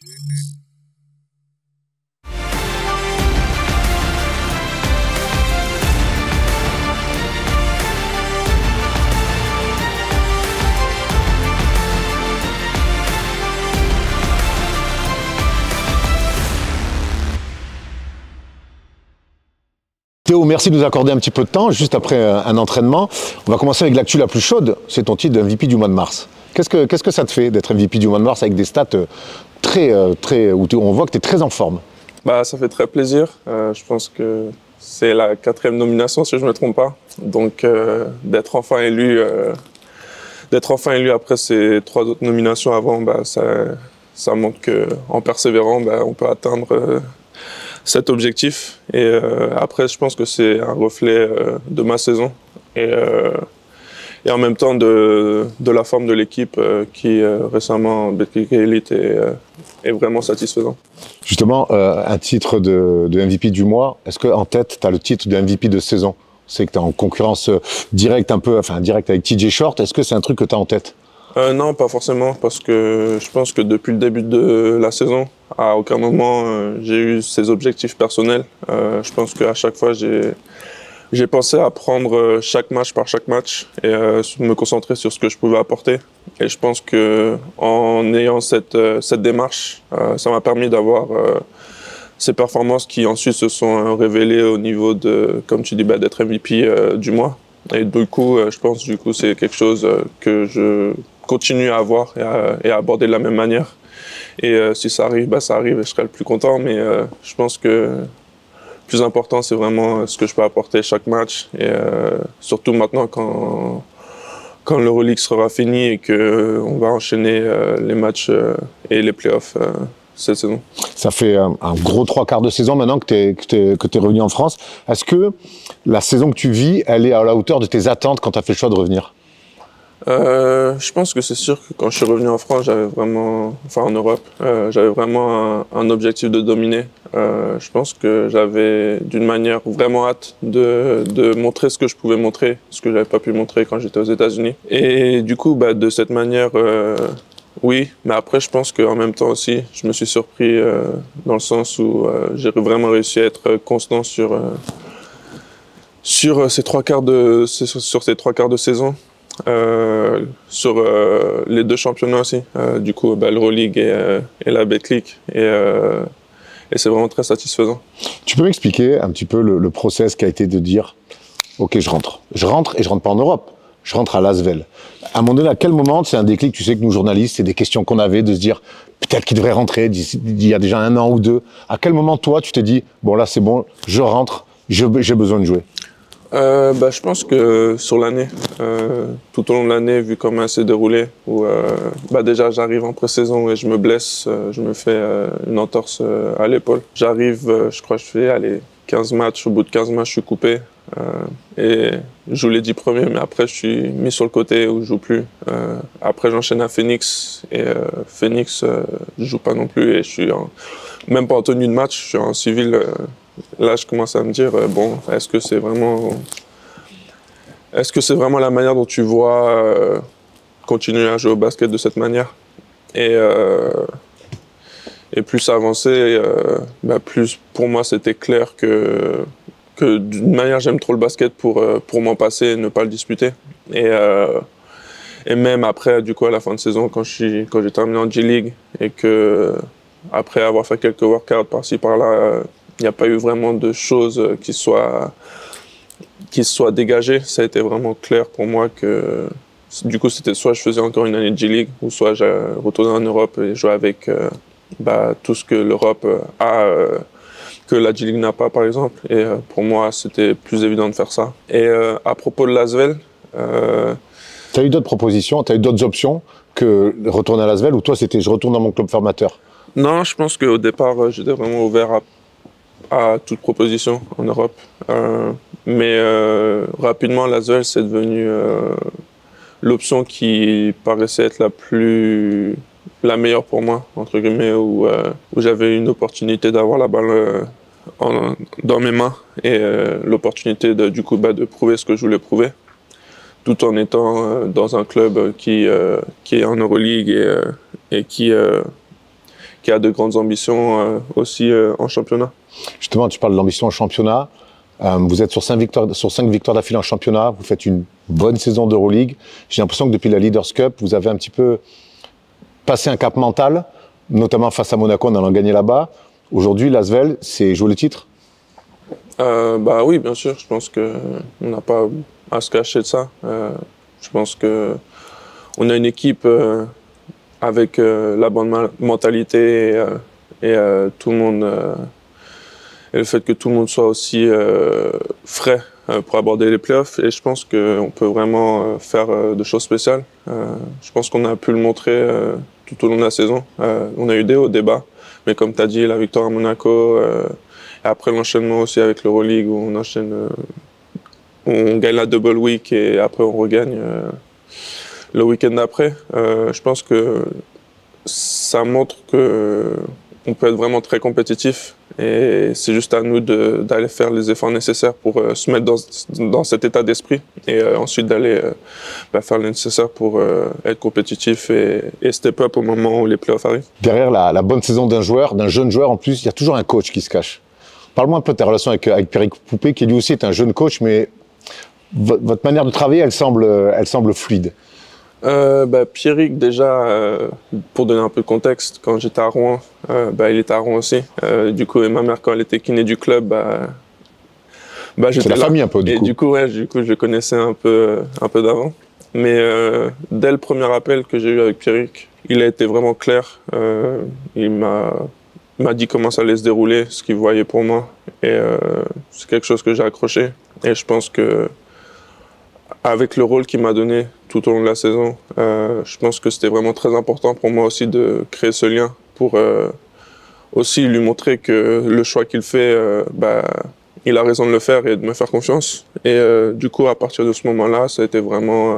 Théo, merci de nous accorder un petit peu de temps, juste après un entraînement. On va commencer avec l'actu la plus chaude, c'est ton titre de MVP du mois de mars. Qu'est-ce que ça te fait d'être MVP du mois de mars avec des stats où on voit que tu es très en forme? Ça fait très plaisir. Je pense que c'est la 4e nomination, si je ne me trompe pas. Donc, d'être enfin élu après ces 3 autres nominations avant, ça montre qu'en persévérant, on peut atteindre cet objectif. Et après, je pense que c'est un reflet de ma saison et en même temps de la forme de l'équipe qui récemment, Betclic Elite, est vraiment satisfaisant. Justement, un titre de MVP du mois, est-ce qu'en tête, tu as le titre de MVP de saison? C'est que tu es en concurrence directe direct avec TJ Short. Est-ce que c'est un truc que tu as en tête? Non, pas forcément, parce que je pense que depuis le début de la saison, à aucun moment j'ai eu ces objectifs personnels. Je pense qu'à chaque fois, j'ai pensé à prendre chaque match par chaque match et me concentrer sur ce que je pouvais apporter. Et je pense qu'en ayant cette démarche, ça m'a permis d'avoir ces performances qui ensuite se sont révélées au niveau de, comme tu dis, d'être MVP du mois. Et du coup, je pense que c'est quelque chose que je continue à avoir et à aborder de la même manière. Et si ça arrive, ça arrive et je serai le plus content. Mais je pense que le plus important, c'est vraiment ce que je peux apporter chaque match. Et surtout maintenant, quand l'Euroleague sera fini et qu'on va enchaîner les matchs et les playoffs cette saison. Ça fait un gros 3/4 de saison maintenant que tu es revenu en France. Est-ce que la saison que tu vis, elle est à la hauteur de tes attentes quand tu as fait le choix de revenir? Je pense que c'est sûr que quand je suis revenu en France, en Europe, j'avais vraiment un objectif de dominer. Je pense que j'avais d'une manière vraiment hâte de montrer ce que je pouvais montrer, ce que j'avais pas pu montrer quand j'étais aux États-Unis. Et du coup, de cette manière, oui, mais après, je pense qu'en même temps aussi, je me suis surpris dans le sens où j'ai vraiment réussi à être constant sur ces 3/4 de saison. Sur les 2 championnats aussi, l'Euroleague et la Betclic, et c'est vraiment très satisfaisant. Tu peux m'expliquer un petit peu le process qui a été de dire ok, je rentre et je rentre pas en Europe, je rentre à Lasvel. À un moment donné, à quel moment c'est un déclic? Tu sais que nous journalistes, c'est des questions qu'on avait de se dire peut-être qu'il devrait rentrer il y a déjà 1 an ou 2. À quel moment toi tu t'es dit bon là c'est bon, je rentre, j'ai besoin de jouer? Je pense que sur l'année, tout au long de l'année, vu comment elle s'est déroulée, où déjà j'arrive en pré-saison et je me blesse, je me fais une entorse à l'épaule. J'arrive, je crois que je fais 15 matchs, au bout de 15 matchs je suis coupé et je joue les 10 premiers, mais après je suis mis sur le côté où je joue plus. Après j'enchaîne à Phoenix et Phoenix je joue pas non plus et je suis même pas en tenue de match, je suis en civil. Là, je commence à me dire, est-ce que c'est vraiment la manière dont tu vois continuer à jouer au basket de cette manière? Et plus ça avançait, plus pour moi c'était clair que d'une manière j'aime trop le basket pour m'en passer et ne pas le disputer. Et même après, du coup, à la fin de saison, quand j'ai terminé en G-League et que après avoir fait quelques workouts par-ci par-là, il n'y a pas eu vraiment de choses qui soient dégagées. Ça a été vraiment clair pour moi que du coup c'était soit je faisais encore une année de G-League ou soit je retournais en Europe et jouais avec tout ce que l'Europe a que la G-League n'a pas par exemple. Et pour moi c'était plus évident de faire ça. Et à propos de Lasvel, tu as eu d'autres propositions, tu as eu d'autres options que retourner à Lasvel ou toi c'était je retourne dans mon club formateur? Non, je pense qu'au départ j'étais vraiment ouvert à toute proposition en Europe. Mais rapidement, Lasvel, c'est devenu l'option qui paraissait être la meilleure pour moi, entre guillemets, où j'avais une opportunité d'avoir la balle dans mes mains et l'opportunité de prouver ce que je voulais prouver, tout en étant dans un club qui est en Euroleague et qui qui a de grandes ambitions aussi en championnat. Justement, tu parles de l'ambition en championnat. Vous êtes sur 5 victoires d'affilée en championnat. Vous faites une bonne saison d'Euroleague. J'ai l'impression que depuis la Leaders Cup, vous avez un petit peu passé un cap mental, notamment face à Monaco en allant gagner là-bas. Aujourd'hui, l'Asvel, c'est jouer le titre? Bah oui, bien sûr. Je pense qu'on n'a pas à se cacher de ça. Je pense qu'on a une équipe avec la bonne mentalité et tout le monde... et le fait que tout le monde soit aussi frais pour aborder les playoffs. Et je pense qu'on peut vraiment faire de choses spéciales. Je pense qu'on a pu le montrer tout au long de la saison. On a eu des hauts, des bas. Mais comme tu as dit, la victoire à Monaco, et après l'enchaînement aussi avec l'Euroleague, où on enchaîne, on gagne la double week et après on regagne le week-end d'après. Je pense que ça montre qu'on peut être vraiment très compétitif. Et c'est juste à nous d'aller faire les efforts nécessaires pour se mettre dans cet état d'esprit et ensuite d'aller faire le nécessaire pour être compétitif et step up au moment où les playoffs arrivent. Derrière la bonne saison d'un jeune joueur en plus, il y a toujours un coach qui se cache. Parle-moi un peu de ta relation avec Pierrick Poupé, qui lui aussi est un jeune coach, mais votre manière de travailler, elle semble fluide. Pierrick, déjà, pour donner un peu de contexte, quand j'étais à Rouen, il était à Rouen aussi. Du coup, et ma mère, quand elle était kiné du club, j'étais c'est la famille un peu, du coup. Du coup, je le connaissais un peu d'avant. Mais dès le premier appel que j'ai eu avec Pierrick, il a été vraiment clair. Il m'a dit comment ça allait se dérouler, ce qu'il voyait pour moi. Et c'est quelque chose que j'ai accroché. Et je pense que avec le rôle qu'il m'a donné tout au long de la saison, je pense que c'était vraiment très important pour moi aussi de créer ce lien pour aussi lui montrer que le choix qu'il fait, il a raison de le faire et de me faire confiance. Et du coup, à partir de ce moment-là, ça a été vraiment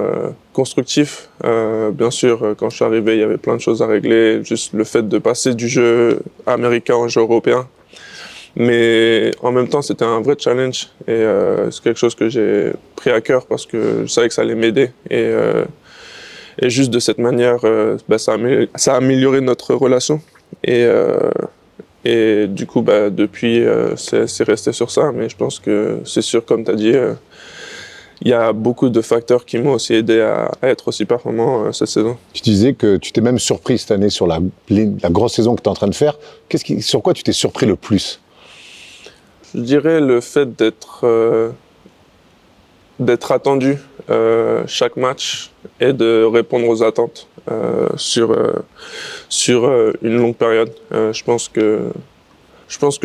constructif. Bien sûr, quand je suis arrivé, il y avait plein de choses à régler, juste le fait de passer du jeu américain au jeu européen. Mais en même temps, c'était un vrai challenge et c'est quelque chose que j'ai pris à cœur parce que je savais que ça allait m'aider. Et juste de cette manière, ça a amélioré notre relation. Et du coup, depuis, c'est resté sur ça. Mais je pense que c'est sûr, comme tu as dit, il y a beaucoup de facteurs qui m'ont aussi aidé à être aussi performant cette saison. Tu disais que tu t'es même surpris cette année sur la grosse saison que tu es en train de faire. Sur quoi tu t'es surpris le plus ? Je dirais le fait d'être attendu chaque match et de répondre aux attentes sur une longue période. Je pense que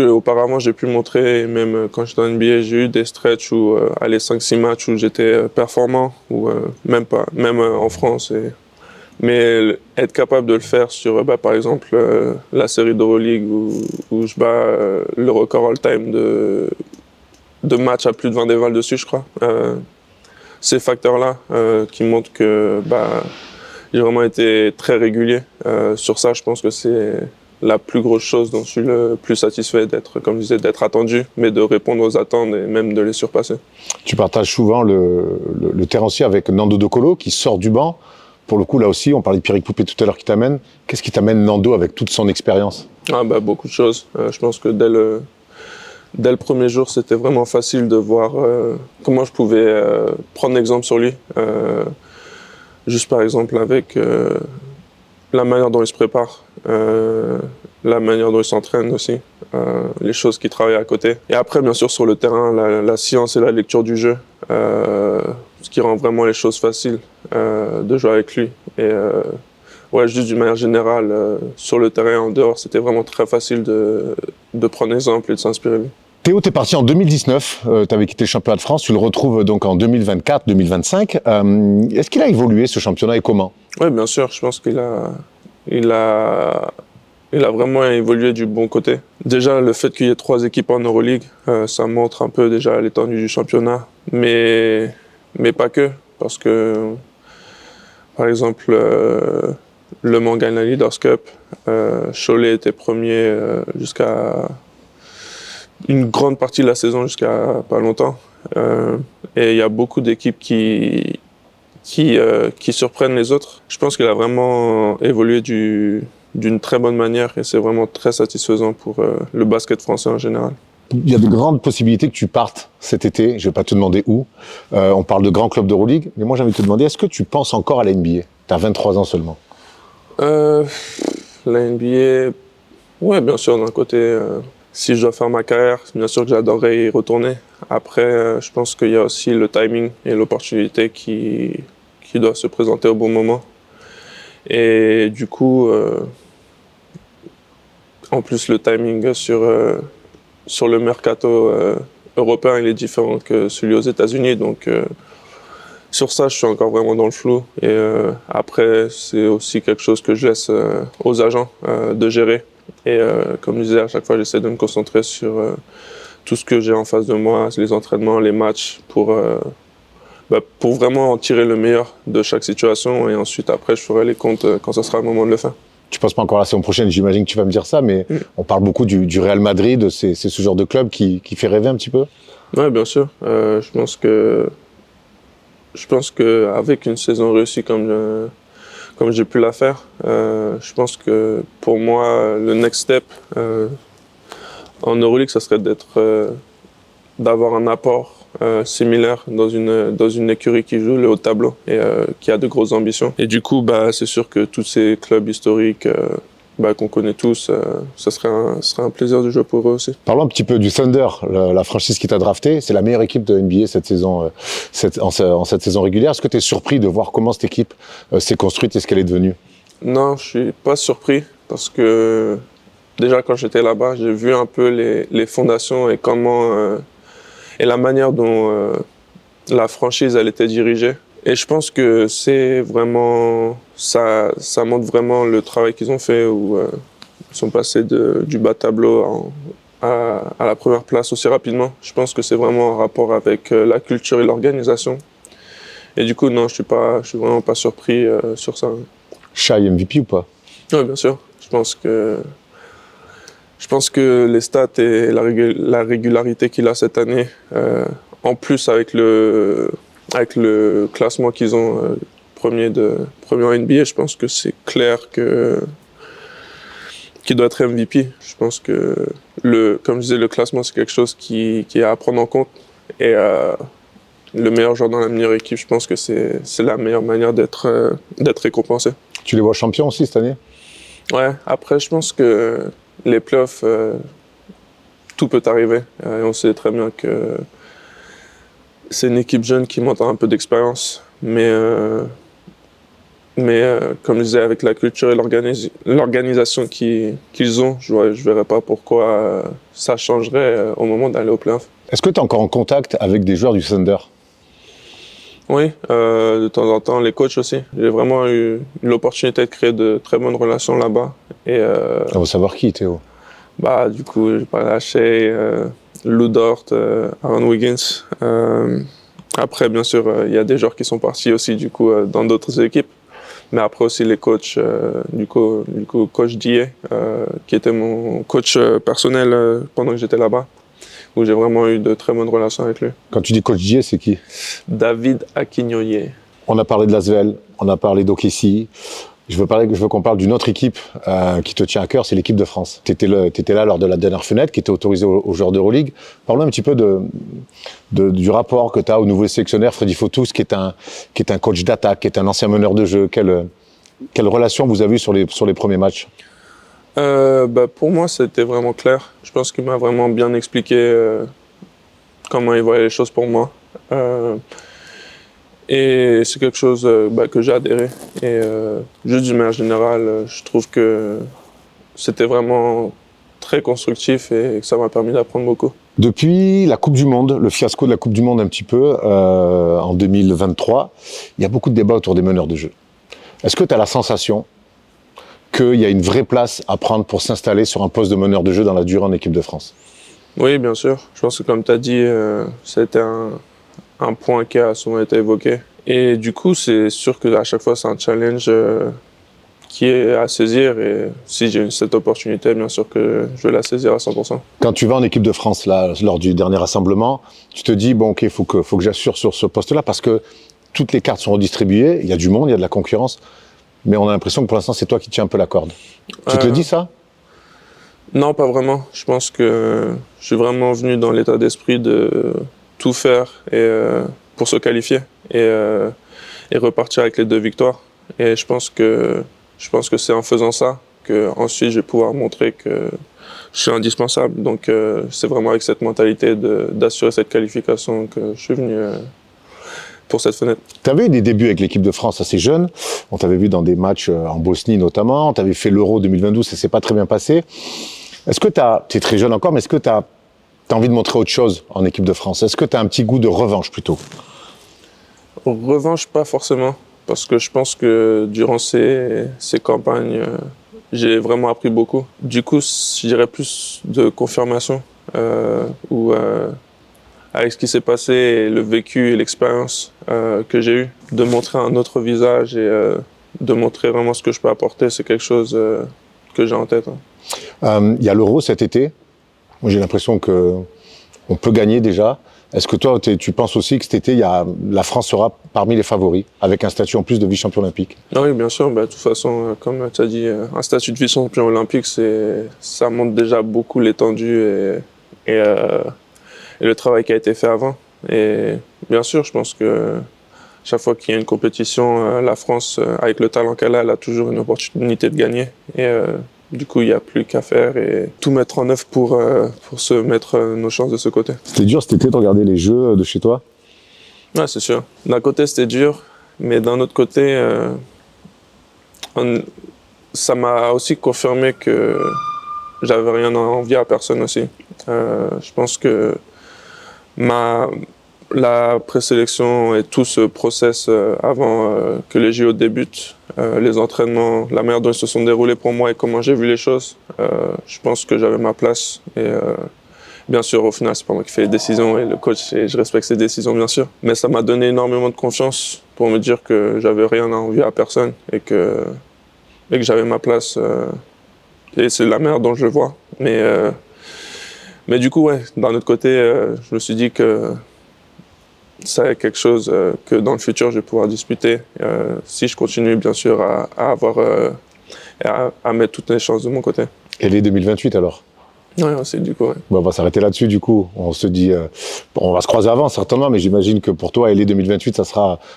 auparavant j'ai pu montrer, même quand j'étais en NBA, j'ai eu des stretches où aller 5-6 matchs où j'étais performant, ou même pas, même en France. Mais être capable de le faire sur, par exemple, la série d'Euroleague où je bats le record all-time de matchs à plus de 20 dévals dessus, je crois. Ces facteurs-là qui montrent que j'ai vraiment été très régulier. Sur ça, je pense que c'est la plus grosse chose dont je suis le plus satisfait, comme je disais, d'être attendu, mais de répondre aux attentes et même de les surpasser. Tu partages souvent le terrain aussi avec Nando De Colo qui sort du banc. Pour le coup, là aussi, on parlait de Pierrick Poupé tout à l'heure qui t'amène. Qu'est-ce qui t'amène Nando avec toute son expérience ? Beaucoup de choses. Je pense que dès le premier jour, c'était vraiment facile de voir comment je pouvais prendre exemple sur lui. Juste par exemple avec la manière dont il se prépare, la manière dont il s'entraîne aussi, les choses qu'il travaille à côté. Et après, bien sûr, sur le terrain, la science et la lecture du jeu, ce qui rend vraiment les choses faciles de jouer avec lui. Et juste d'une manière générale, sur le terrain, en dehors, c'était vraiment très facile de prendre exemple et de s'inspirer de lui. Théo, t'es parti en 2019, tu avais quitté le championnat de France, tu le retrouves donc en 2024-2025. Est-ce qu'il a évolué ce championnat et comment ? Oui, bien sûr, je pense qu'il a vraiment évolué du bon côté. Déjà, le fait qu'il y ait 3 équipes en Euroleague, ça montre un peu déjà l'étendue du championnat, mais pas que, parce que, par exemple, Le Mans gagne la Leaders Cup, Cholet était premier jusqu'à une grande partie de la saison, jusqu'à pas longtemps. Et il y a beaucoup d'équipes qui surprennent les autres. Je pense qu'il a vraiment évolué du d'une très bonne manière et c'est vraiment très satisfaisant pour le basket français en général. Il y a de grandes possibilités que tu partes cet été. Je ne vais pas te demander où. On parle de grands clubs d'Euroleague. Mais moi, j'ai envie de te demander, est-ce que tu penses encore à la NBA? Tu as 23 ans seulement. La NBA, ouais, bien sûr, d'un côté, si je dois faire ma carrière, bien sûr que j'adorerais y retourner. Après, je pense qu'il y a aussi le timing et l'opportunité qui doivent se présenter au bon moment. Et du coup, en plus, le timing sur le mercato européen, il est différent que celui aux États-Unis. Donc, sur ça, je suis encore vraiment dans le flou. Et après, c'est aussi quelque chose que je laisse aux agents de gérer. Et comme je disais, à chaque fois, j'essaie de me concentrer sur tout ce que j'ai en face de moi, les entraînements, les matchs, pour vraiment en tirer le meilleur de chaque situation. Et ensuite, après, je ferai les comptes quand ce sera le moment de le faire. Tu ne penses pas encore la saison prochaine, j'imagine que tu vas me dire ça, mais on parle beaucoup du Real Madrid, c'est ce genre de club qui fait rêver un petit peu? Oui, bien sûr. Je pense qu'avec une saison réussie comme j'ai pu la faire, je pense que pour moi, le next step en Euroleague, ça serait d'avoir un apport similaire dans une écurie qui joue le haut de tableau et qui a de grosses ambitions. Et du coup, c'est sûr que tous ces clubs historiques qu'on connaît tous, ça serait un plaisir de jouer pour eux aussi. Parlons un petit peu du Thunder, la franchise qui t'a drafté. C'est la meilleure équipe de NBA cette saison, en cette saison régulière. Est-ce que tu es surpris de voir comment cette équipe s'est construite et ce qu'elle est devenue? Non, je suis pas surpris parce que déjà quand j'étais là-bas, j'ai vu un peu les fondations et comment et la manière dont la franchise elle était dirigée. Et je pense que c'est vraiment ça montre vraiment le travail qu'ils ont fait où ils sont passés du bas de tableau à la première place aussi rapidement. Je pense que c'est vraiment en rapport avec la culture et l'organisation. Et du coup, non, je suis vraiment pas surpris sur ça. Shai MVP ou pas? Oui, bien sûr. Je pense que les stats et la régularité qu'il a cette année, en plus avec le classement qu'ils ont premier en NBA, je pense que c'est clair qu'il doit être MVP. Je pense que comme je disais, le classement c'est quelque chose qui est à prendre en compte et le meilleur joueur dans la meilleure équipe, je pense que c'est la meilleure manière d'être récompensé. Tu les vois champions aussi cette année? Ouais, après je pense que les playoffs, tout peut arriver. Et on sait très bien que c'est une équipe jeune qui montre un peu d'expérience. Mais comme je disais, avec la culture et l'organisation qu'ils ont, je ne verrais pas pourquoi ça changerait au moment d'aller au playoff. Est-ce que tu es encore en contact avec des joueurs du Thunder? Oui, de temps en temps, les coachs aussi. J'ai vraiment eu l'opportunité de créer de très bonnes relations là-bas. On va savoir qui, Théo. Du coup, j'ai parlé à Shai, Lou Dort, Aaron Wiggins. Après, bien sûr, il y a des joueurs qui sont partis aussi, du coup, dans d'autres équipes. Mais après aussi les coachs, du coup, coach D.A., qui était mon coach personnel pendant que j'étais là-bas, où j'ai vraiment eu de très bonnes relations avec lui. Quand tu dis coach D.A., c'est qui? David Akinyoye. On a parlé de l'Asvel, on a parlé d'OKC. Je veux qu'on parle d'une autre équipe qui te tient à cœur, c'est l'équipe de France. Tu étais là lors de la dernière fenêtre qui était autorisée aux joueurs d'Euroleague. Parlons un petit peu du rapport que tu as au nouveau sélectionneur Freddy Fotous, qui est un coach d'attaque, qui est un ancien meneur de jeu. Quelle relation vous avez eue sur les premiers matchs? Pour moi, c'était vraiment clair. Je pense qu'il m'a vraiment bien expliqué comment il voyait les choses pour moi. Et c'est quelque chose que j'ai adhéré. Et juste d'une manière générale, je trouve que c'était vraiment très constructif et que ça m'a permis d'apprendre beaucoup. Depuis la Coupe du Monde, le fiasco de la Coupe du Monde un petit peu, en 2023, il y a beaucoup de débats autour des meneurs de jeu. Est-ce que tu as la sensation qu'il y a une vraie place à prendre pour s'installer sur un poste de meneur de jeu dans la durée en équipe de France? Oui, bien sûr. Je pense que comme tu as dit, c'était un point qui a souvent été évoqué. Et du coup, c'est sûr qu'à chaque fois, c'est un challenge qui est à saisir. Et si j'ai cette opportunité, bien sûr que je vais la saisir à 100%. Quand tu vas en équipe de France, là, lors du dernier rassemblement, tu te dis, bon, ok, faut que j'assure sur ce poste-là parce que toutes les cartes sont redistribuées, il y a du monde, il y a de la concurrence. mais on a l'impression que pour l'instant, c'est toi qui tiens un peu la corde. Tu te le dis, ça? Non, pas vraiment. Je pense que je suis vraiment venu dans l'état d'esprit de tout faire pour se qualifier et repartir avec les 2 victoires. Et je pense que c'est en faisant ça qu'ensuite je vais pouvoir montrer que je suis indispensable. Donc c'est vraiment avec cette mentalité d'assurer cette qualification que je suis venu pour cette fenêtre. Tu avais eu des débuts avec l'équipe de France assez jeune. On t'avait vu dans des matchs en Bosnie notamment. Tu avais fait l'Euro 2022, ça s'est pas très bien passé. Est-ce que tu es très jeune encore, mais est-ce que tu as envie de montrer autre chose en équipe de France? Est-ce que tu as un petit goût de revanche plutôt? Revanche, pas forcément. Parce que je pense que durant ces campagnes, j'ai vraiment appris beaucoup. Du coup, je dirais plus de confirmation, où avec ce qui s'est passé, et le vécu et l'expérience que j'ai eue, de montrer un autre visage et de montrer vraiment ce que je peux apporter, c'est quelque chose que j'ai en tête. Il y a l'Euro cet été. Moi, j'ai l'impression qu'on peut gagner déjà. Est-ce que toi, tu penses aussi que cet été, la France sera parmi les favoris, avec un statut en plus de vice-champion olympique? Oui, bien sûr. De toute façon, comme tu as dit, un statut de vice-champion olympique, ça montre déjà beaucoup l'étendue et le travail qui a été fait avant. Et bien sûr, je pense que chaque fois qu'il y a une compétition, la France, avec le talent qu'elle a, elle a toujours une opportunité de gagner. Et du coup, il n'y a plus qu'à faire et tout mettre en œuvre pour se mettre nos chances de ce côté. C'était dur cet été de regarder les jeux de chez toi? Ouais, c'est sûr. D'un côté, c'était dur, mais d'un autre côté, ça m'a aussi confirmé que j'avais rien à envier à personne aussi. Je pense que la présélection et tout ce process avant que les JO débutent, les entraînements, la manière dont ils se sont déroulés pour moi et comment j'ai vu les choses, je pense que j'avais ma place. Et bien sûr, au final, c'est pas moi qui fais les décisions et le coach, et je respecte ses décisions, bien sûr. Mais ça m'a donné énormément de confiance pour me dire que j'avais rien à envier à personne et que j'avais ma place. Et c'est la manière dont je le vois. Mais du coup, ouais, d'un autre côté, je me suis dit que c'est quelque chose que dans le futur, je vais pouvoir disputer si je continue, bien sûr, à mettre toutes les chances de mon côté. Et les 2028 alors? Ouais, c'est du coup, ouais. Bon, on va s'arrêter là-dessus, du coup. On se dit, on va se croiser avant, certainement, mais j'imagine que pour toi, LA 2028,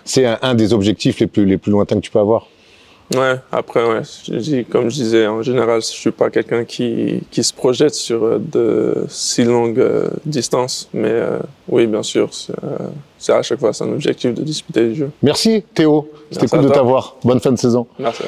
c'est un des objectifs les plus lointains que tu peux avoir. Ouais, après, ouais, comme je disais, en général, je suis pas quelqu'un qui se projette sur de si longues distances, mais oui, bien sûr, c'est à chaque fois, c'est un objectif de disputer les Jeux. Merci Théo, c'était cool de t'avoir. Bonne fin de saison. Merci.